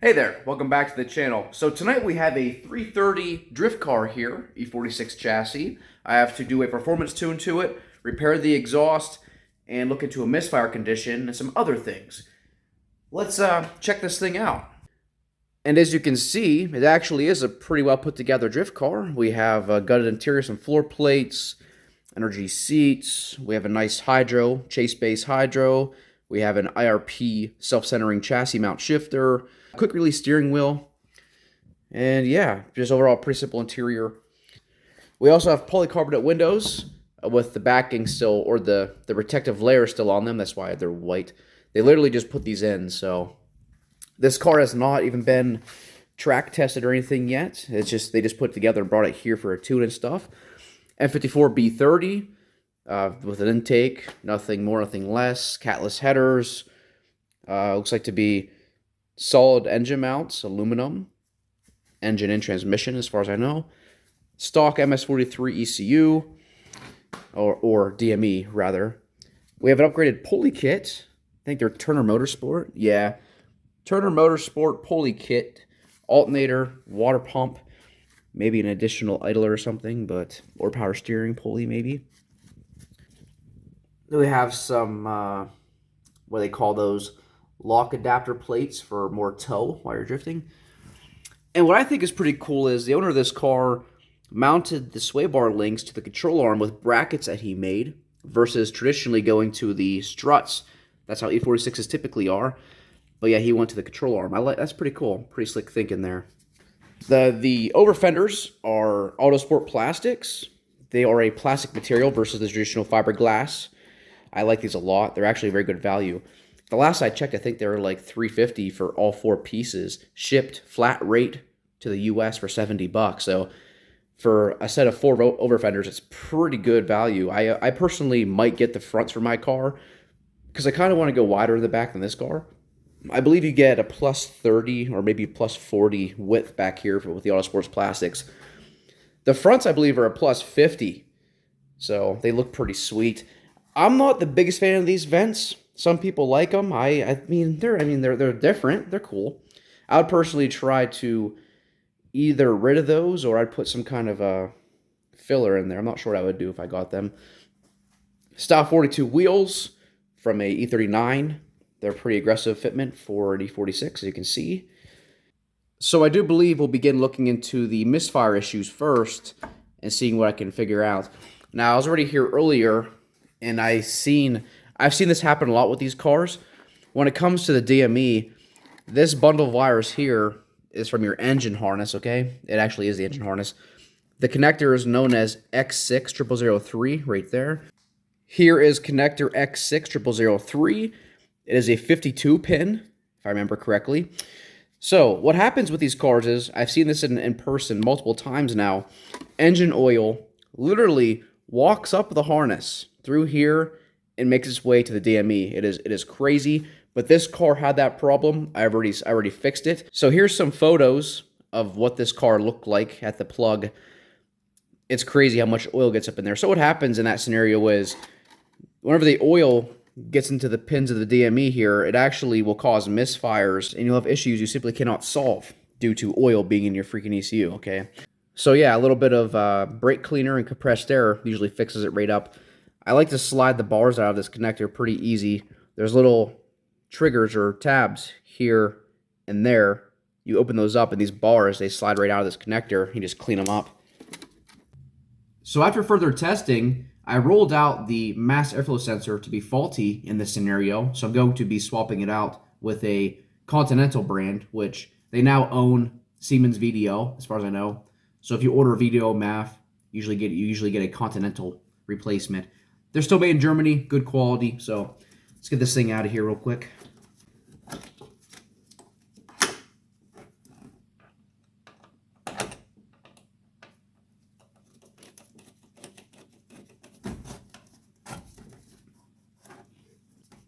Hey there, welcome back to the channel. So tonight we have a 330 drift car here, E46 chassis. I have to do a performance tune to it, repair the exhaust, and look into a misfire condition and some other things. Let's check this thing out. And as you can see, it actually is a pretty well put together drift car. We have a gutted interior, some floor plates, energy seats. We have a nice hydro, chase base hydro. We have an IRP self-centering chassis mount shifter, quick release steering wheel, and yeah, just overall pretty simple interior. We also have polycarbonate windows with the backing still, or the protective layer still on them. That's why they're white. They literally just put these in, so this car has not even been track tested or anything yet. It's just, they just put it together and brought it here for a tune and stuff. M54 B30 with an intake, nothing more, nothing less. Catless headers. Looks like to be solid engine mounts, aluminum. Engine and transmission, as far as I know. Stock MS43 ECU, or DME, rather. We have an upgraded pulley kit. I think they're Turner Motorsport. Yeah. Turner Motorsport pulley kit. Alternator, water pump. Maybe an additional idler or something, or power steering pulley, maybe. Then we have some, what they call those, lock adapter plates for more tow while you're drifting. And what I think is pretty cool is the owner of this car mounted the sway bar links to the control arm with brackets that he made versus traditionally going to the struts. That's how E46s typically are. But yeah, he went to the control arm. That's pretty cool. Pretty slick thinking there. The over fenders are Autosport plastics. They are a plastic material versus the traditional fiberglass. I like these a lot. They're actually a very good value. The last I checked, I think they were like $350 for all 4 pieces, shipped flat rate to the US for $70. So for a set of 4 over fenders, it's pretty good value. I personally might get the fronts for my car because I kind of want to go wider in the back than this car. I believe you get a plus 30 or maybe plus 40 width back here with the Autosports plastics. The fronts, I believe, are a plus 50, so they look pretty sweet. I'm not the biggest fan of these vents. Some people like them. I mean they're different. They're cool. I would personally try to either rid of those or I'd put some kind of a filler in there. I'm not sure what I would do if I got them. Style 42 wheels from a E39. They're pretty aggressive fitment for an E46, as you can see. So I do believe we'll begin looking into the misfire issues first and seeing what I can figure out. Now, I was already here earlier, and I've seen this happen a lot with these cars. When it comes to the DME, this bundle of wires here is from your engine harness, okay? It actually is the engine harness. The connector is known as X60003 right there. Here is connector X60003. It is a 52 pin, if I remember correctly. So what happens with these cars is, I've seen this in person multiple times now, engine oil literally walks up the harness through here and makes its way to the DME. It is crazy, but this car had that problem. I already fixed it. So here's some photos of what this car looked like at the plug. It's crazy how much oil gets up in there. So what happens in that scenario is, whenever the oil gets into the pins of the DME here, it actually will cause misfires, and you'll have issues you simply cannot solve due to oil being in your freaking ECU, okay? So yeah, a little bit of brake cleaner and compressed air usually fixes it right up. I like to slide the bars out of this connector pretty easy. There's little triggers or tabs here and there. You open those up, and these bars, they slide right out of this connector. You just clean them up. So after further testing, I rolled out the mass airflow sensor to be faulty in this scenario, so I'm going to be swapping it out with a Continental brand, which they now own Siemens VDO, as far as I know. So if you order a VDO MAF, you usually get a Continental replacement. They're still made in Germany, good quality, so let's get this thing out of here real quick.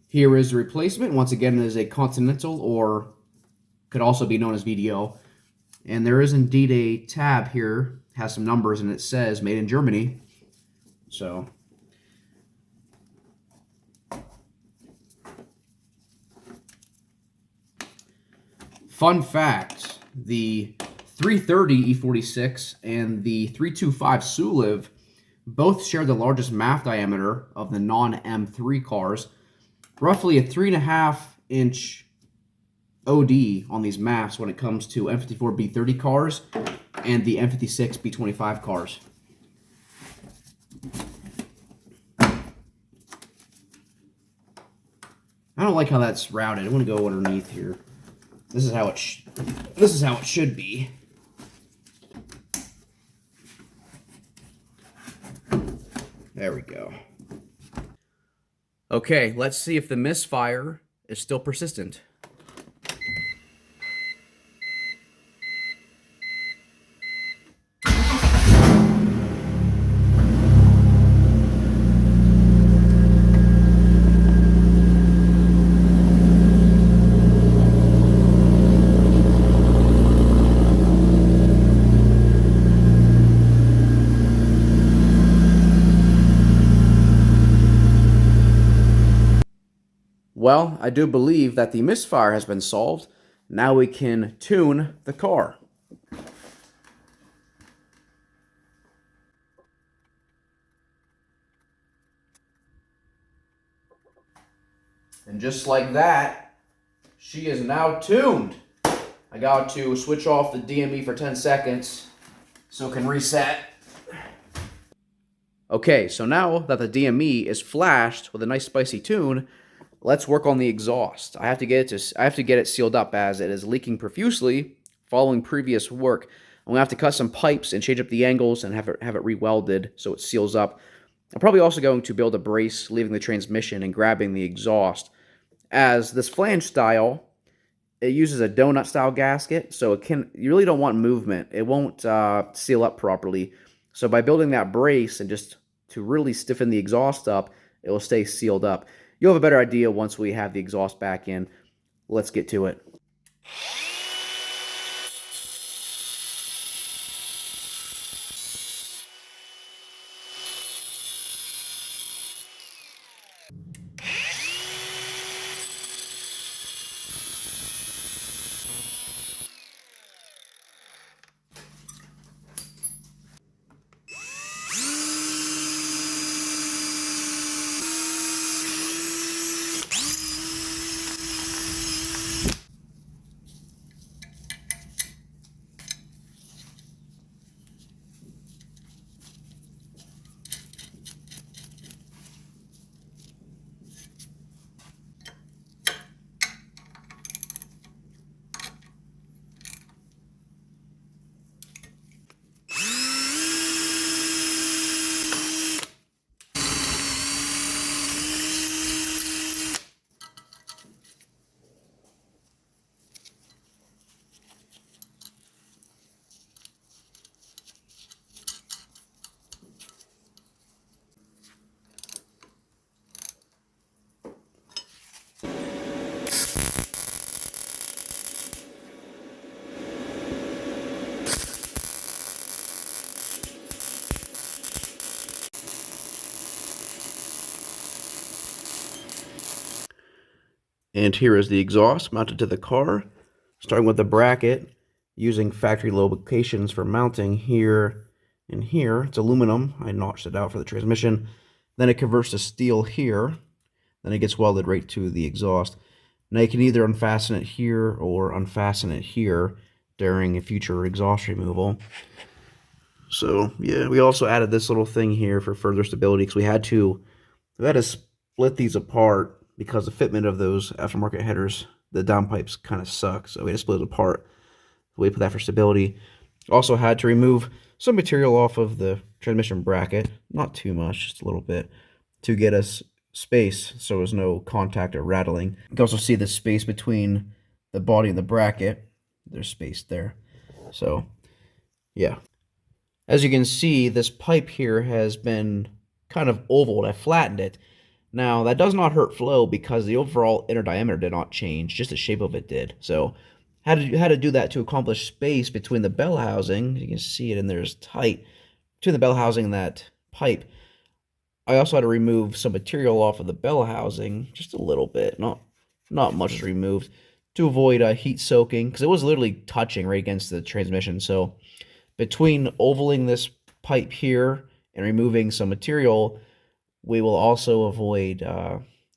Here is the replacement. Once again, it is a Continental, or could also be known as VDO. And there is indeed a tab here, has some numbers, and it says made in Germany. So Fun fact, the 330 E46 and the 325 Suliv both share the largest MAF diameter of the non-M3 cars, roughly a 3.5-inch OD on these MAFs when it comes to M54 B30 cars and the M56 B25 cars. I don't like how that's routed. I want to go underneath here. This is how it should be. There we go. Okay, let's see if the misfire is still persistent. Well, I do believe that the misfire has been solved. Now we can tune the car. And just like that, she is now tuned. I got to switch off the DME for 10 seconds so it can reset. Okay, so now that the DME is flashed with a nice spicy tune, let's work on the exhaust. I have to get it sealed up as it is leaking profusely following previous work. I'm gonna have to cut some pipes and change up the angles and have it re-welded so it seals up. I'm probably also going to build a brace, leaving the transmission and grabbing the exhaust. As this flange style, it uses a donut style gasket, so you really don't want movement. It won't seal up properly. So by building that brace and just to really stiffen the exhaust up, it will stay sealed up. You'll have a better idea once we have the exhaust back in. Let's get to it. And here is the exhaust mounted to the car, starting with the bracket, using factory locations for mounting here and here. It's aluminum. I notched it out for the transmission. Then it converts to steel here. Then it gets welded right to the exhaust. Now you can either unfasten it here or unfasten it here during a future exhaust removal. So yeah, we also added this little thing here for further stability because we had to split these apart because the fitment of those aftermarket headers, the downpipes kind of suck, so we had to split it apart. We put that for stability. Also had to remove some material off of the transmission bracket, not too much, just a little bit, to get us space so there's no contact or rattling. You can also see the space between the body and the bracket. There's space there. So, yeah. As you can see, this pipe here has been kind of ovaled. I flattened it. Now, that does not hurt flow because the overall inner diameter did not change, just the shape of it did. So, had to do that to accomplish space between the bell housing. You can see it in there is tight. Between the bell housing and that pipe. I also had to remove some material off of the bell housing, just a little bit. Not much is removed. to avoid heat soaking, because it was literally touching right against the transmission. So between ovaling this pipe here and removing some material, we will also avoid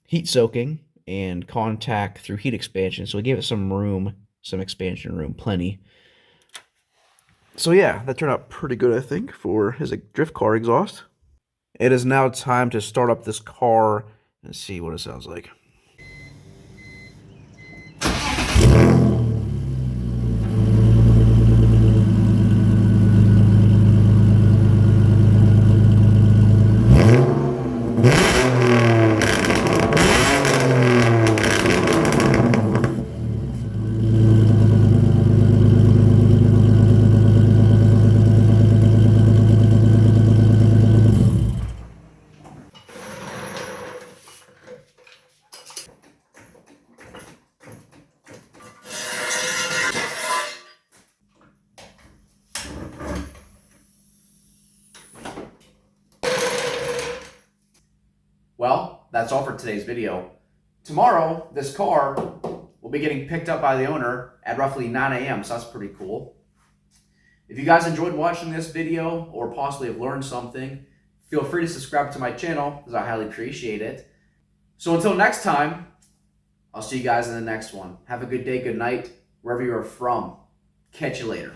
heat soaking and contact through heat expansion. So we gave it some room, some expansion room, plenty. So yeah, that turned out pretty good, I think, for his drift car exhaust. It is now time to start up this car and see what it sounds like. Well, that's all for today's video. Tomorrow, this car will be getting picked up by the owner at roughly 9 a.m., so that's pretty cool. If you guys enjoyed watching this video or possibly have learned something, feel free to subscribe to my channel, because I highly appreciate it. So until next time, I'll see you guys in the next one. Have a good day, good night, wherever you are from. Catch you later.